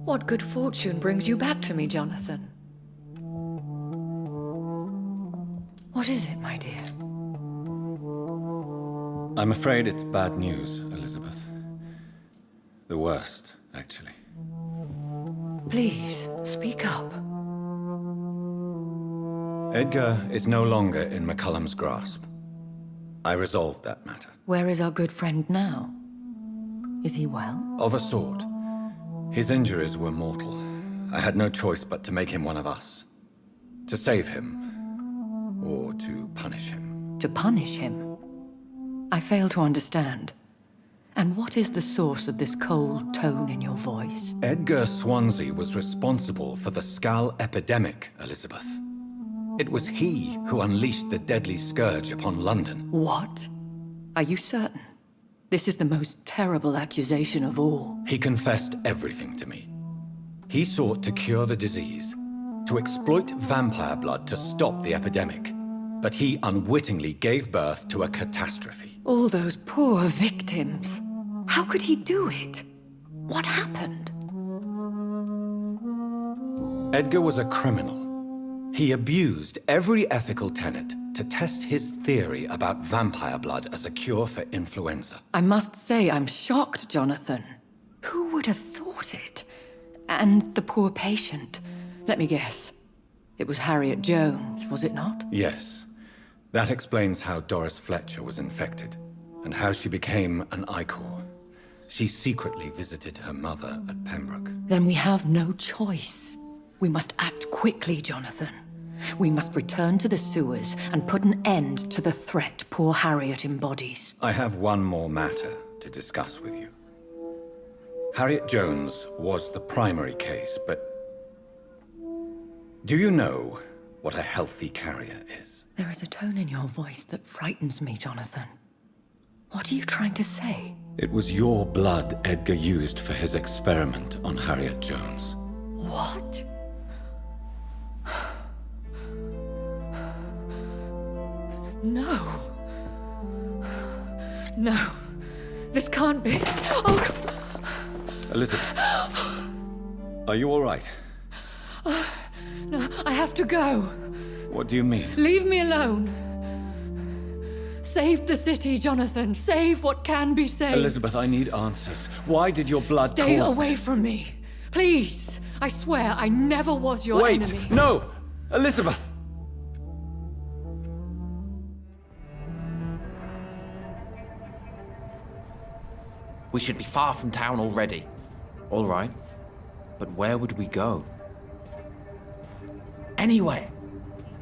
What good fortune brings you back to me, Jonathan? What is it, my dear? I'm afraid it's bad news, Elizabeth. The worst, actually. Please, speak up. Edgar is no longer in McCullum's grasp. I resolved that matter. Where is our good friend now? Is he well? Of a sort. His injuries were mortal. I had no choice but to make him one of us. To save him, or to punish him. To punish him? I fail to understand. And what is the source of this cold tone in your voice? Edgar Swansea was responsible for the Skal epidemic, Elizabeth. It was he who unleashed the deadly scourge upon London. What? Are you certain? This is the most terrible accusation of all. He confessed everything to me. He sought to cure the disease, to exploit vampire blood to stop the epidemic. But he unwittingly gave birth to a catastrophe. All those poor victims. How could he do it? What happened? Edgar was a criminal. He abused every ethical tenet to test his theory about vampire blood as a cure for influenza. I must say I'm shocked, Jonathan. Who would have thought it? And the poor patient. Let me guess. It was Harriet Jones, was it not? Yes. That explains how Doris Fletcher was infected, and how she became an Ichor. She secretly visited her mother at Pembroke. Then we have no choice. We must act quickly, Jonathan. We must return to the sewers and put an end to the threat poor Harriet embodies. I have one more matter to discuss with you. Harriet Jones was the primary case, but do you know what a healthy carrier is? There is a tone in your voice that frightens me, Jonathan. What are you trying to say? It was your blood Edgar used for his experiment on Harriet Jones. What? No. No. This can't be. Oh, God. Elizabeth, are you all right? No, I have to go. What do you mean? Leave me alone. Save the city, Jonathan. Save what can be saved. Elizabeth, I need answers. Why did your blood Stay cause away this? from me. Please. I swear I never was your Wait! enemy. No! Elizabeth! We should be far from town already. All right. But where would we go? Anywhere.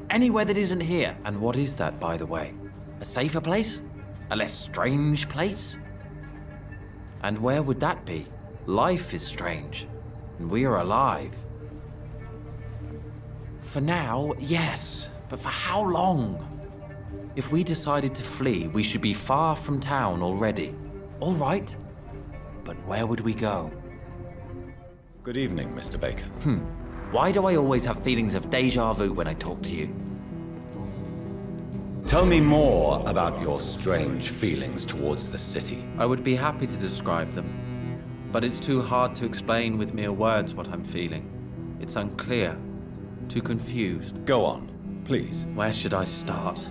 Anywhere that isn't here. And what is that, by the way? A safer place? A less strange place? And where would that be? Life is strange. And we are alive. For now, yes. But for how long? If we decided to flee, we should be far from town already. All right. But where would we go? Good evening, Mr. Baker. Why do I always have feelings of déjà vu when I talk to you? Tell me more about your strange feelings towards the city. I would be happy to describe them, but it's too hard to explain with mere words what I'm feeling. It's unclear, too confused. Go on, please. Where should I start?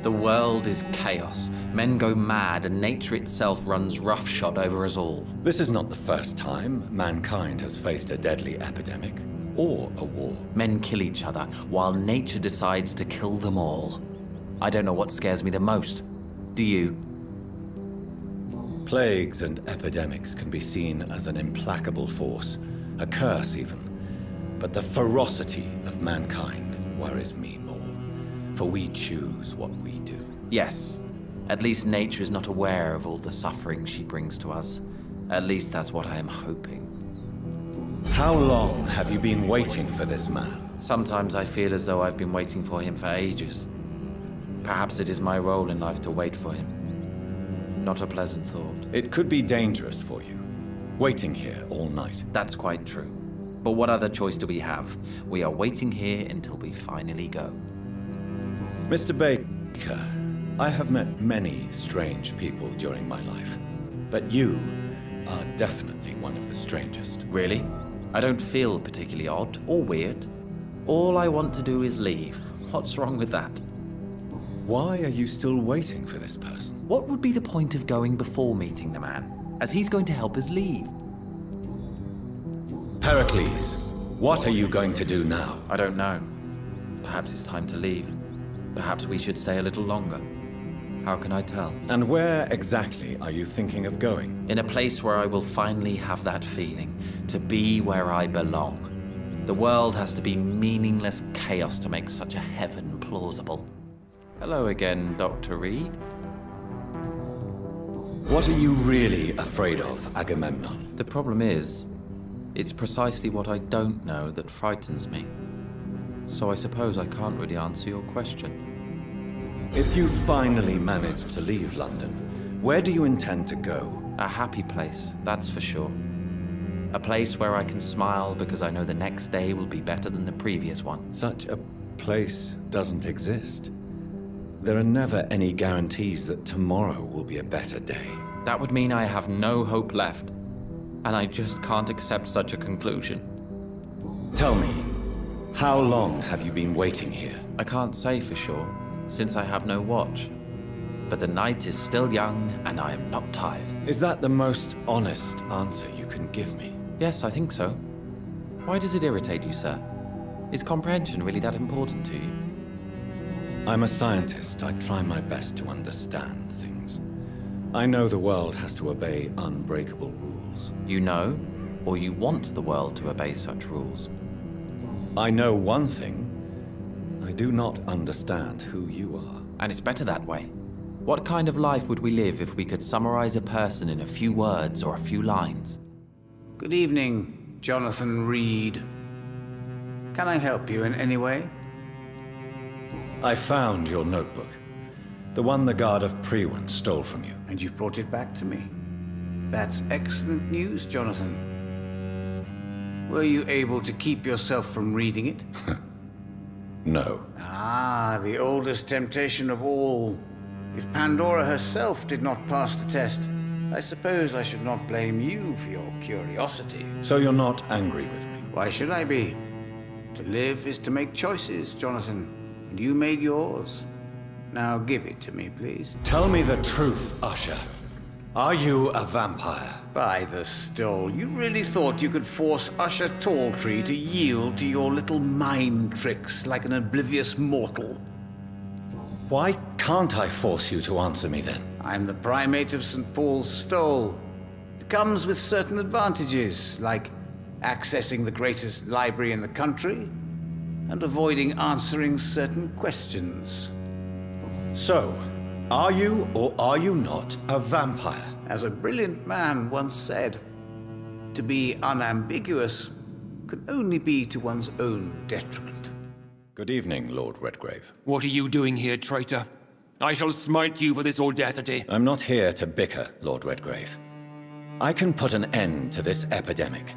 The world is chaos. Men go mad, and nature itself runs roughshod over us all. This is not the first time mankind has faced a deadly epidemic, or a war. Men kill each other, while nature decides to kill them all. I don't know what scares me the most. Do you? Plagues and epidemics can be seen as an implacable force, a curse even. But the ferocity of mankind worries me more, for we choose what we do. Yes. At least nature is not aware of all the suffering she brings to us. At least that's what I am hoping. How long have you been waiting for this man? Sometimes I feel as though I've been waiting for him for ages. Perhaps it is my role in life to wait for him. Not a pleasant thought. It could be dangerous for you, waiting here all night. That's quite true. But what other choice do we have? We are waiting here until we finally go. Mr. Baker, I have met many strange people during my life, but you are definitely one of the strangest. Really? I don't feel particularly odd or weird. All I want to do is leave. What's wrong with that? Why are you still waiting for this person? What would be the point of going before meeting the man, as he's going to help us leave? Pericles, what are you going to do now? I don't know. Perhaps it's time to leave. Perhaps we should stay a little longer. How can I tell? And where exactly are you thinking of going? In a place where I will finally have that feeling, to be where I belong. The world has to be meaningless chaos to make such a heaven plausible. Hello again, Dr. Reed. What are you really afraid of, Agamemnon? The problem is, it's precisely what I don't know that frightens me. So I suppose I can't really answer your question. If you finally manage to leave London, where do you intend to go? A happy place, that's for sure. A place where I can smile because I know the next day will be better than the previous one. Such a place doesn't exist. There are never any guarantees that tomorrow will be a better day. That would mean I have no hope left. And I just can't accept such a conclusion. Tell me, how long have you been waiting here? I can't say for sure, since I have no watch. But the night is still young, and I am not tired. Is that the most honest answer you can give me? Yes, I think so. Why does it irritate you, sir? Is comprehension really that important to you? I'm a scientist. I try my best to understand things. I know the world has to obey unbreakable rules. You know, or you want the world to obey such rules? I know one thing. I do not understand who you are. And it's better that way. What kind of life would we live if we could summarize a person in a few words or a few lines? Good evening, Jonathan Reed. Can I help you in any way? I found your notebook. The one the guard of Priwen stole from you. And you've brought it back to me. That's excellent news, Jonathan. Were you able to keep yourself from reading it? No. Ah, the oldest temptation of all. If Pandora herself did not pass the test, I suppose I should not blame you for your curiosity. So you're not angry with me? Why should I be? To live is to make choices, Jonathan. And you made yours. Now give it to me, please. Tell me the truth, Usher. Are you a vampire? By the stole, you really thought you could force Usher Talltree to yield to your little mind tricks like an oblivious mortal? Why can't I force you to answer me then? I'm the primate of St. Paul's Stole. It comes with certain advantages, like accessing the greatest library in the country and avoiding answering certain questions. So, are you or are you not a vampire? As a brilliant man once said, to be unambiguous can only be to one's own detriment. Good evening, Lord Redgrave. What are you doing here, traitor? I shall smite you for this audacity. I'm not here to bicker, Lord Redgrave. I can put an end to this epidemic,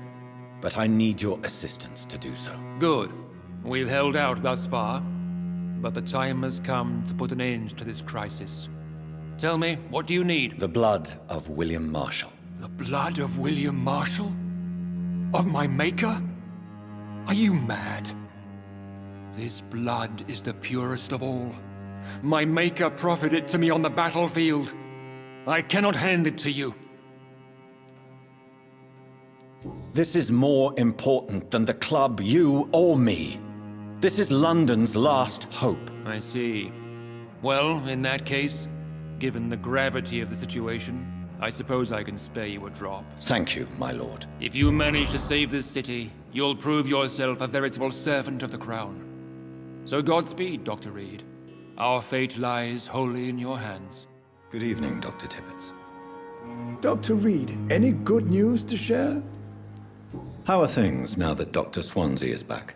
but I need your assistance to do so. Good. We've held out thus far, but the time has come to put an end to this crisis. Tell me, what do you need? The blood of William Marshall. The blood of William Marshall? Of my maker? Are you mad? This blood is the purest of all. My maker proffered it to me on the battlefield. I cannot hand it to you. This is more important than the club, you, or me. This is London's last hope. I see. Well, in that case, given the gravity of the situation, I suppose I can spare you a drop. Thank you, my lord. If you manage to save this city, you'll prove yourself a veritable servant of the crown. So Godspeed, Dr. Reed. Our fate lies wholly in your hands. Good evening, Dr. Tibbets. Dr. Reed, any good news to share? How are things now that Dr. Swansea is back?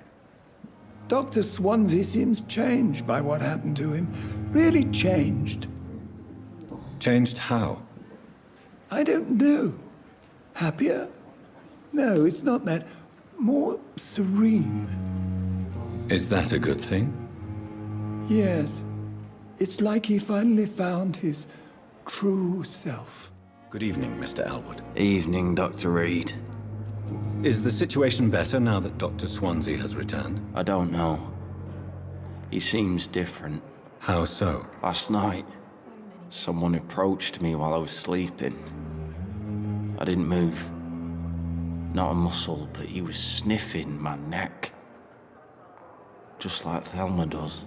Dr. Swansea seems changed by what happened to him. Really changed. Changed how? I don't know. Happier? No, it's not that. More serene. Is that a good thing? Yes. It's like he finally found his true self. Good evening, Mr. Elwood. Evening, Dr. Reed. Is the situation better now that Dr. Swansea has returned? I don't know. He seems different. How so? Last night, someone approached me while I was sleeping. I didn't move. Not a muscle, but he was sniffing my neck. Just like Thelma does.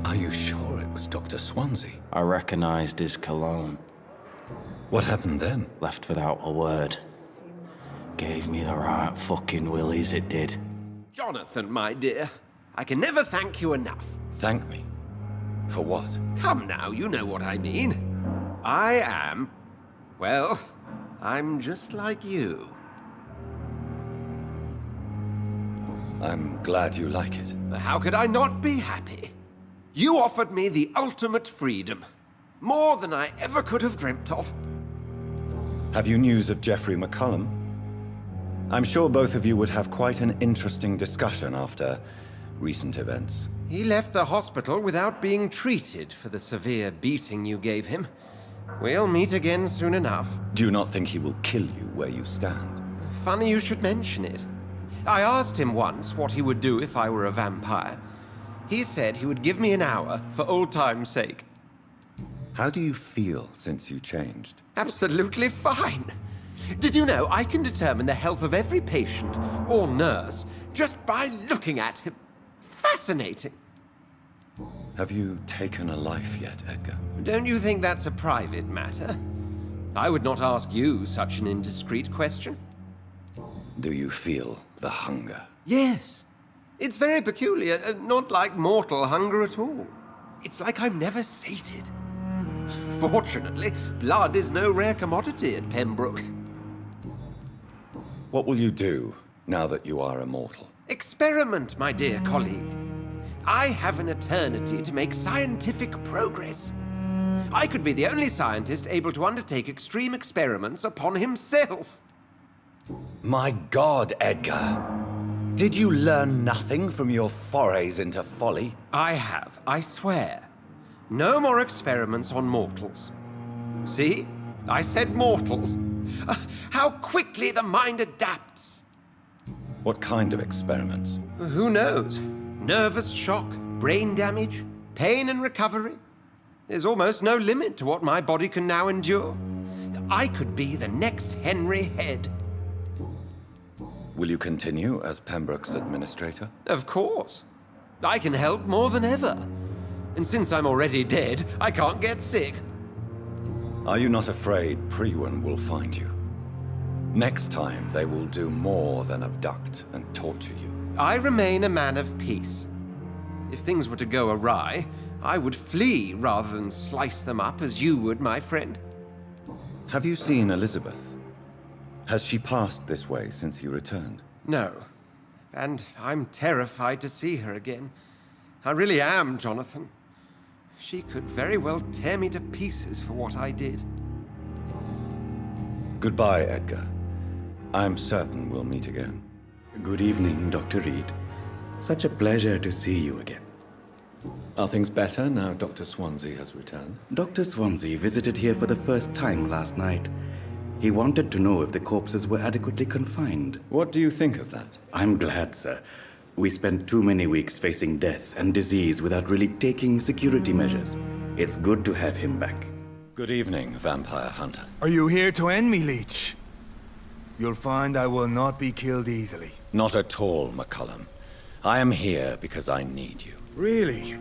Are you sure it was Dr. Swansea? I recognized his cologne. What happened then? Left without a word. Gave me the right fucking willies, it did. Jonathan, my dear, I can never thank you enough. Thank me? For what? Come now, you know what I mean. I am... well, I'm just like you. I'm glad you like it. How could I not be happy? You offered me the ultimate freedom. More than I ever could have dreamt of. Have you news of Geoffrey McCullum? I'm sure both of you would have quite an interesting discussion after recent events. He left the hospital without being treated for the severe beating you gave him. We'll meet again soon enough. Do you not think he will kill you where you stand? Funny you should mention it. I asked him once what he would do if I were a vampire. He said he would give me an hour for old time's sake. How do you feel since you changed? Absolutely fine. Did you know I can determine the health of every patient or nurse just by looking at him? Fascinating. Have you taken a life yet, Edgar? Don't you think that's a private matter? I would not ask you such an indiscreet question. Do you feel the hunger? Yes. It's very peculiar, not like mortal hunger at all. It's like I'm never sated. Fortunately, blood is no rare commodity at Pembroke. What will you do now that you are immortal? Experiment, my dear colleague. I have an eternity to make scientific progress. I could be the only scientist able to undertake extreme experiments upon himself. My God, Edgar! Did you learn nothing from your forays into folly? I have, I swear. No more experiments on mortals. See? I said mortals. How quickly the mind adapts. What kind of experiments? Who knows? Nervous shock, brain damage, pain and recovery. There's almost no limit to what my body can now endure. I could be the next Henry Head. Will you continue as Pembroke's administrator? Of course. I can help more than ever. And since I'm already dead, I can't get sick. Are you not afraid Priwen will find you? Next time, they will do more than abduct and torture you. I remain a man of peace. If things were to go awry, I would flee rather than slice them up as you would, my friend. Have you seen Elizabeth? Has she passed this way since you returned? No. And I'm terrified to see her again. I really am, Jonathan. She could very well tear me to pieces for what I did. Goodbye, Edgar. I am certain we'll meet again. Good evening, Dr. Reed. Such a pleasure to see you again. Are things better now Dr. Swansea has returned? Dr. Swansea visited here for the first time last night. He wanted to know if the corpses were adequately confined. What do you think of that? I'm glad, sir. We spent too many weeks facing death and disease without really taking security measures. It's good to have him back. Good evening, Vampire Hunter. Are you here to end me, Leech? You'll find I will not be killed easily. Not at all, McCullum. I am here because I need you. Really?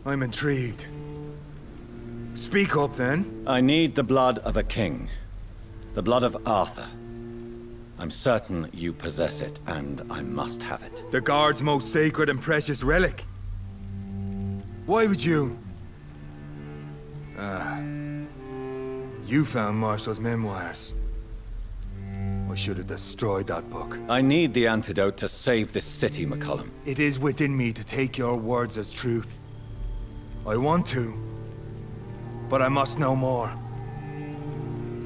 I'm intrigued. Speak up, then. I need the blood of a king. The blood of Arthur. I'm certain you possess it, and I must have it. The Guard's most sacred and precious relic. Why would you? You found Marshall's memoirs. I should have destroyed that book. I need the antidote to save this city, McCullum. It is within me to take your words as truth. I want to, but I must know more.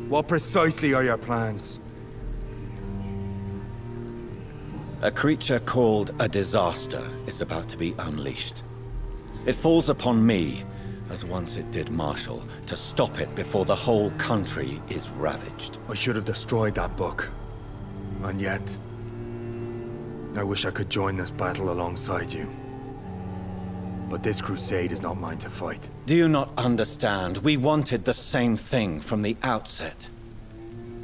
What precisely are your plans? A creature called a disaster is about to be unleashed. It falls upon me, as once it did Marshall, to stop it before the whole country is ravaged. I should have destroyed that book. And yet, I wish I could join this battle alongside you. But this crusade is not mine to fight. Do you not understand? We wanted the same thing from the outset.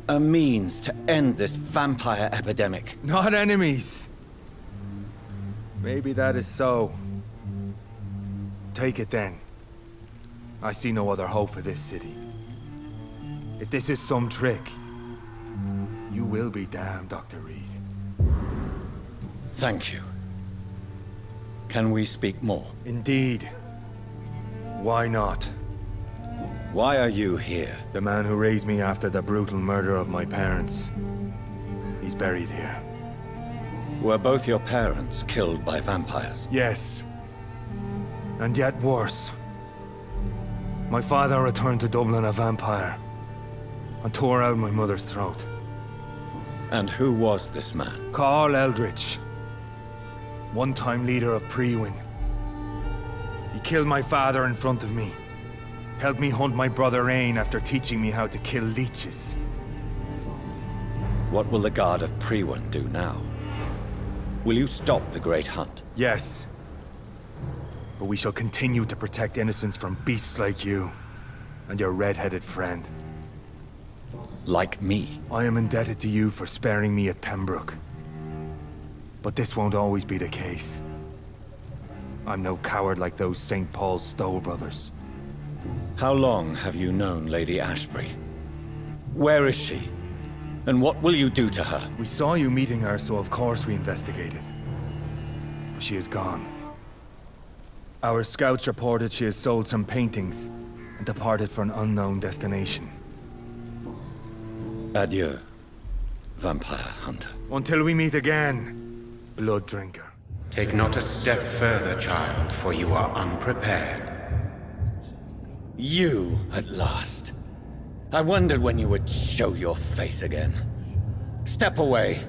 A means to end this vampire epidemic. Not enemies! Maybe that is so. Take it then. I see no other hope for this city. If this is some trick, you will be damned, Dr. Reed. Thank you. Can we speak more? Indeed. Why not? Why are you here? The man who raised me after the brutal murder of my parents. He's buried here. Were both your parents killed by vampires? Yes. And yet worse. My father returned to Dublin a vampire and tore out my mother's throat. And who was this man? Carl Eldritch. One-time leader of Prewin. He killed my father in front of me. Helped me hunt my brother Ain after teaching me how to kill leeches. What will the Guard of Prewin do now? Will you stop the Great Hunt? Yes. But we shall continue to protect innocents from beasts like you and your red-headed friend. Like me? I am indebted to you for sparing me at Pembroke. But this won't always be the case. I'm no coward like those St. Paul's Stowe brothers. How long have you known Lady Ashbury? Where is she? And what will you do to her? We saw you meeting her, so of course we investigated. But she is gone. Our scouts reported she has sold some paintings and departed for an unknown destination. Adieu, vampire hunter. Until we meet again, blood drinker. Take not a step further, child, for you are unprepared. You, at last. I wondered when you would show your face again. Step away.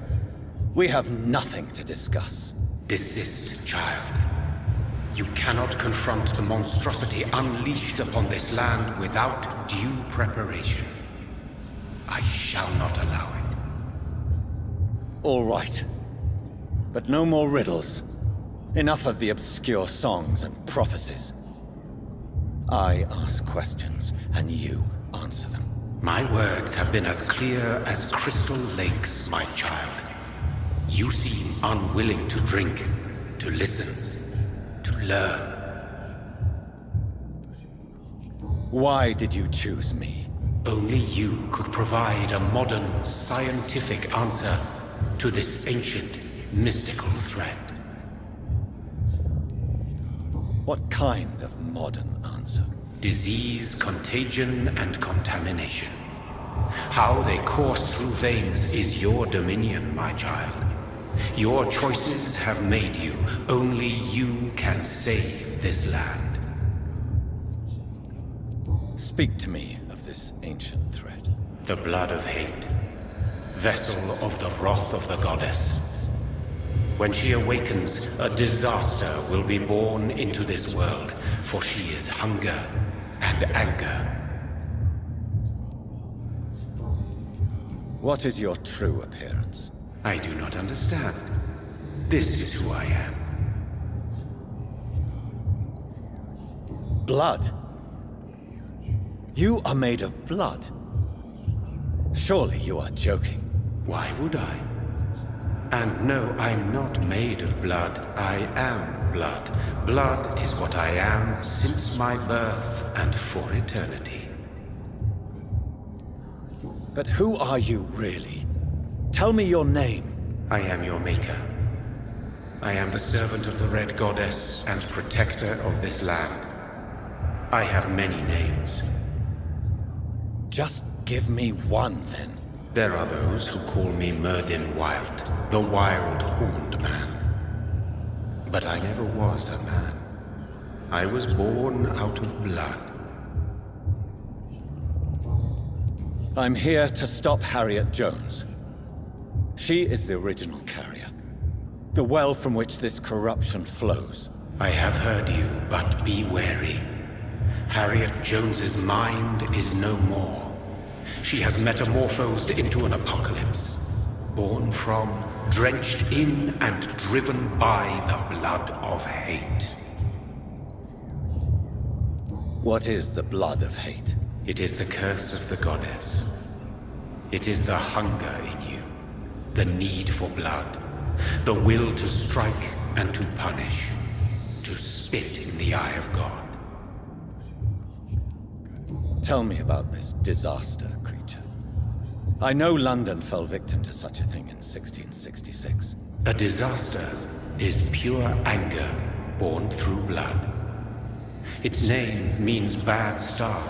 We have nothing to discuss. Desist, child. You cannot confront the monstrosity unleashed upon this land without due preparation. I shall not allow it. All right. But no more riddles. Enough of the obscure songs and prophecies. I ask questions, and you answer them. My words have been as clear as crystal lakes, my child. You seem unwilling to drink, to listen, to learn. Why did you choose me? Only you could provide a modern, scientific answer to this ancient, mystical threat. What kind of modern answer? Disease, contagion, and contamination. How they course through veins is your dominion, my child. Your choices have made you. Only you can save this land. Speak to me of this ancient threat. The blood of hate. Vessel of the wrath of the goddess. When she awakens, a disaster will be born into this world, for she is hunger and anger. What is your true appearance? I do not understand. This is who I am. Blood? You are made of blood. Surely you are joking. Why would I? And no, I'm not made of blood. I am blood. Blood is what I am since my birth and for eternity. But who are you really? Tell me your name. I am your maker. I am the servant of the Red Goddess and protector of this land. I have many names. Just give me one, then. There are those who call me Myrddin Wild, the Wild Horned Man. But I never was a man. I was born out of blood. I'm here to stop Harriet Jones. She is the original carrier. The well from which this corruption flows. I have heard you, but be wary. Harriet Jones's mind is no more. She has metamorphosed into an apocalypse. born from, drenched in, and driven by the blood of hate. What is the blood of hate? It is the curse of the goddess. It is the hunger in you, the need for blood, the will to strike and to punish, to spit in the eye of God. Tell me about this disaster creature. I know London fell victim to such a thing in 1666. A disaster is pure anger born through blood. Its name means bad star,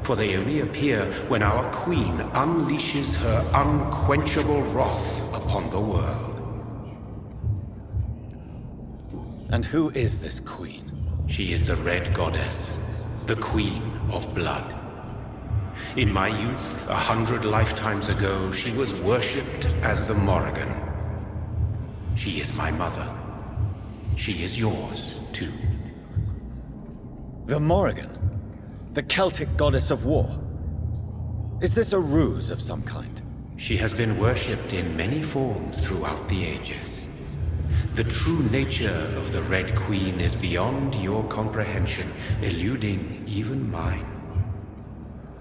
for they only appear when our queen unleashes her unquenchable wrath upon the world. And who is this queen? She is the Red Goddess, the Queen of Blood. In my youth, 100 lifetimes ago, she was worshipped as the Morrigan. She is my mother. She is yours, too. The Morrigan? The Celtic goddess of war? Is this a ruse of some kind? She has been worshipped in many forms throughout the ages. The true nature of the Red Queen is beyond your comprehension, eluding even mine.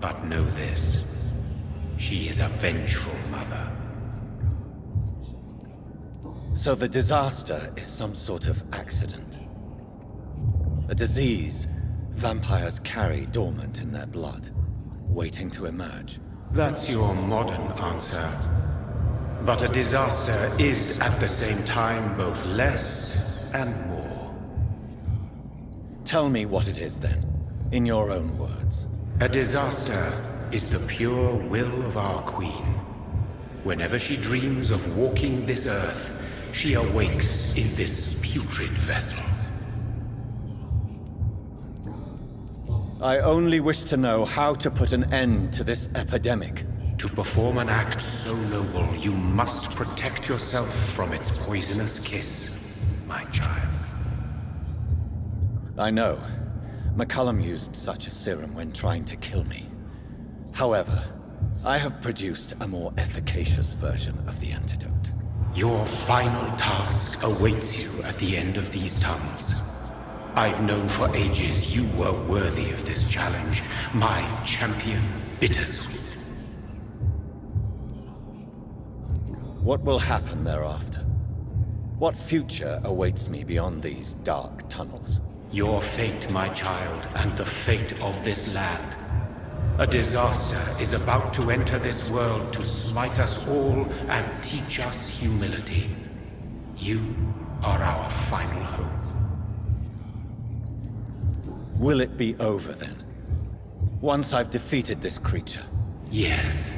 But know this, she is a vengeful mother. So the disaster is some sort of accident. A disease vampires carry dormant in their blood, waiting to emerge. That's your modern answer. But a disaster is at the same time both less and more. Tell me what it is then, in your own words. A disaster is the pure will of our queen. Whenever she dreams of walking this earth, she awakes in this putrid vessel. I only wish to know how to put an end to this epidemic. To perform an act so noble, you must protect yourself from its poisonous kiss, my child. I know. McCullum used such a serum when trying to kill me. However, I have produced a more efficacious version of the antidote. Your final task awaits you at the end of these tunnels. I've known for ages you were worthy of this challenge, my champion, Bittersweet. What will happen thereafter? What future awaits me beyond these dark tunnels? Your fate, my child, and the fate of this land. A disaster is about to enter this world to smite us all and teach us humility. You are our final hope. Will it be over then? Once I've defeated this creature? Yes.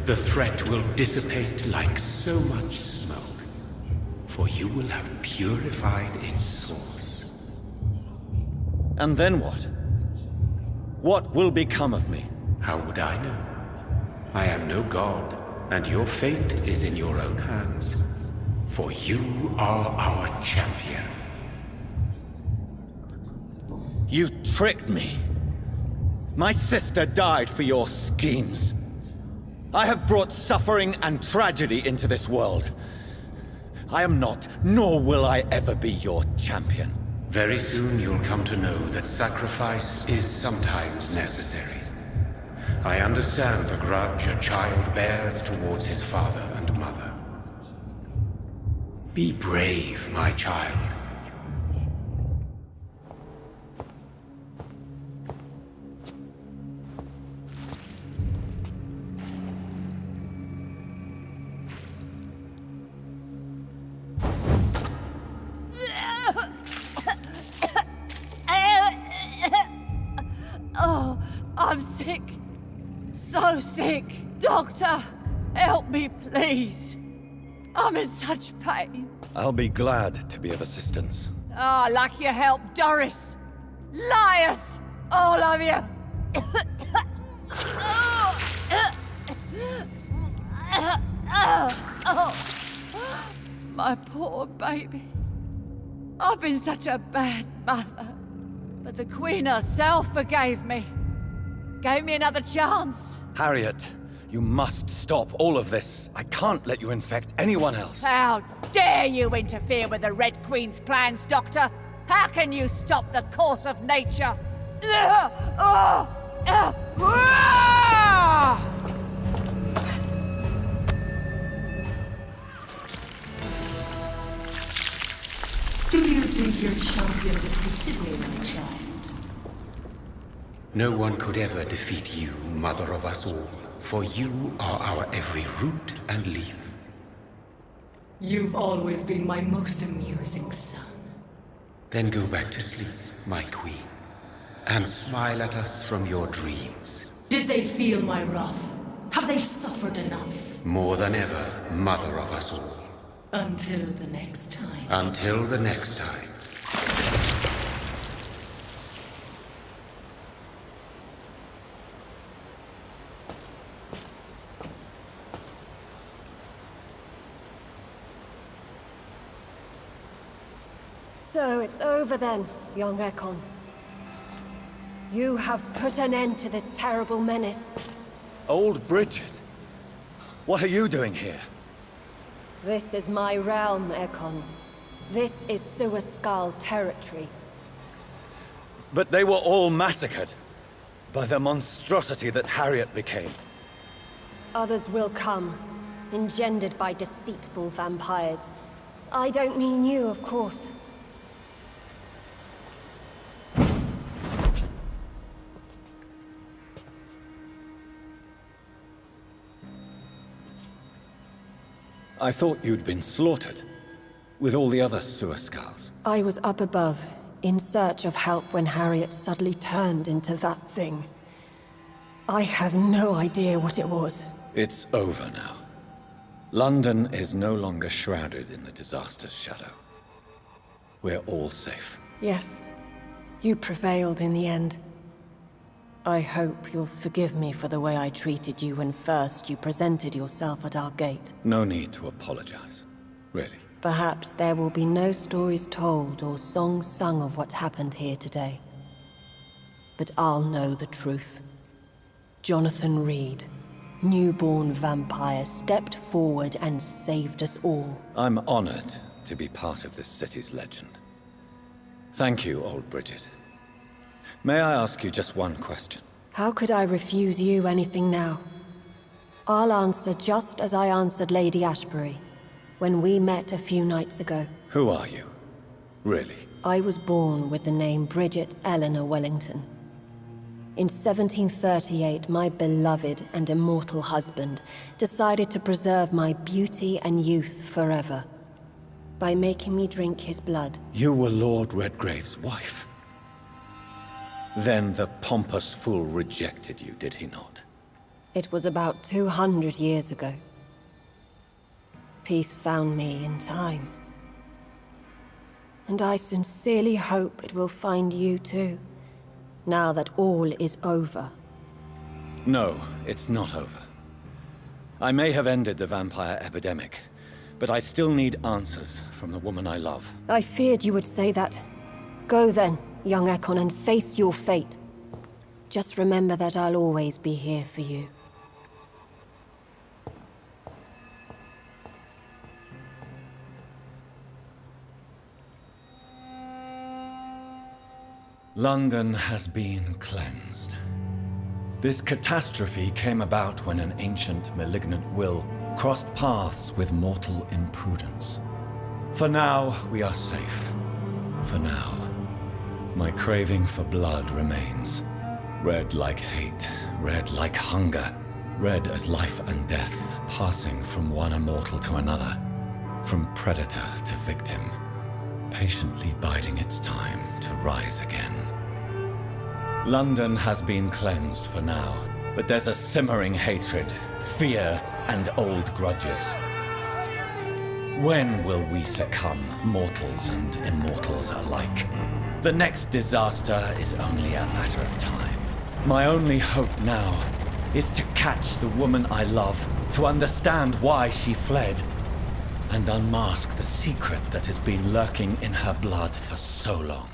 The threat will dissipate like so much smoke, for you will have purified its source. And then what? What will become of me? How would I know? I am no god, and your fate is in your own hands. For you are our champion. You tricked me. My sister died for your schemes. I have brought suffering and tragedy into this world. I am not, nor will I ever be your champion. Very soon you'll come to know that sacrifice is sometimes necessary. I understand the grudge a child bears towards his father and mother. Be brave, my child. Oh, I'm sick. So sick. Doctor, help me, please. I'm in such pain. I'll be glad to be of assistance. Ah, like your help, Doris. Liars! All of you! My poor baby. I've been such a bad mother. But the Queen herself forgave me. Gave me another chance. Harriet, You must stop all of this. I can't let you infect anyone else. How dare you interfere with the Red Queen's plans, Doctor? How can you stop the course of nature? Do you think your champion defeated me, my child? No one could ever defeat you, mother of us all, for you are our every root and leaf. You've always been my most amusing son. Then go back to sleep, my queen, and smile at us from your dreams. Did they feel my wrath? Have they suffered enough? More than ever, mother of us all. Until the next time. Until the next time. So it's over then, young Ekon. You have put an end to this terrible menace. Old Bridget? What are you doing here? This is my realm, Ekon. This is Suaskal territory. But they were all massacred by the monstrosity that Harriet became. Others will come, engendered by deceitful vampires. I don't mean you, of course. I thought you'd been slaughtered, with all the other Suaskals. I was up above, in search of help when Harriet suddenly turned into that thing. I have no idea what it was. It's over now. London is no longer shrouded in the disaster's shadow. We're all safe. Yes, you prevailed in the end. I hope you'll forgive me for the way I treated you when first you presented yourself at our gate. No need to apologize, really. Perhaps there will be no stories told or songs sung of what happened here today. But I'll know the truth. Jonathan Reed, newborn vampire, stepped forward and saved us all. I'm honored to be part of this city's legend. Thank you, old Bridget. May I ask you just one question? How could I refuse you anything now? I'll answer just as I answered Lady Ashbury when we met a few nights ago. Who are you? Really? I was born with the name Bridget Eleanor Wellington. In 1738, my beloved and immortal husband decided to preserve my beauty and youth forever by making me drink his blood. You were Lord Redgrave's wife. Then the pompous fool rejected you, did he not? It was about 200 years ago. Peace found me in time. And I sincerely hope it will find you too, now that all is over. No, it's not over. I may have ended the vampire epidemic, but I still need answers from the woman I love. I feared you would say that. Go then, young Ekon, and face your fate. Just remember that I'll always be here for you. London has been cleansed. This catastrophe came about when an ancient, malignant will crossed paths with mortal imprudence. For now, we are safe. For now. My craving for blood remains. Red like hate, red like hunger, red as life and death, passing from one immortal to another, from predator to victim, patiently biding its time to rise again. London has been cleansed for now, but there's a simmering hatred, fear, and old grudges. When will we succumb, mortals and immortals alike? The next disaster is only a matter of time. My only hope now is to catch the woman I love, to understand why she fled, and unmask the secret that has been lurking in her blood for so long.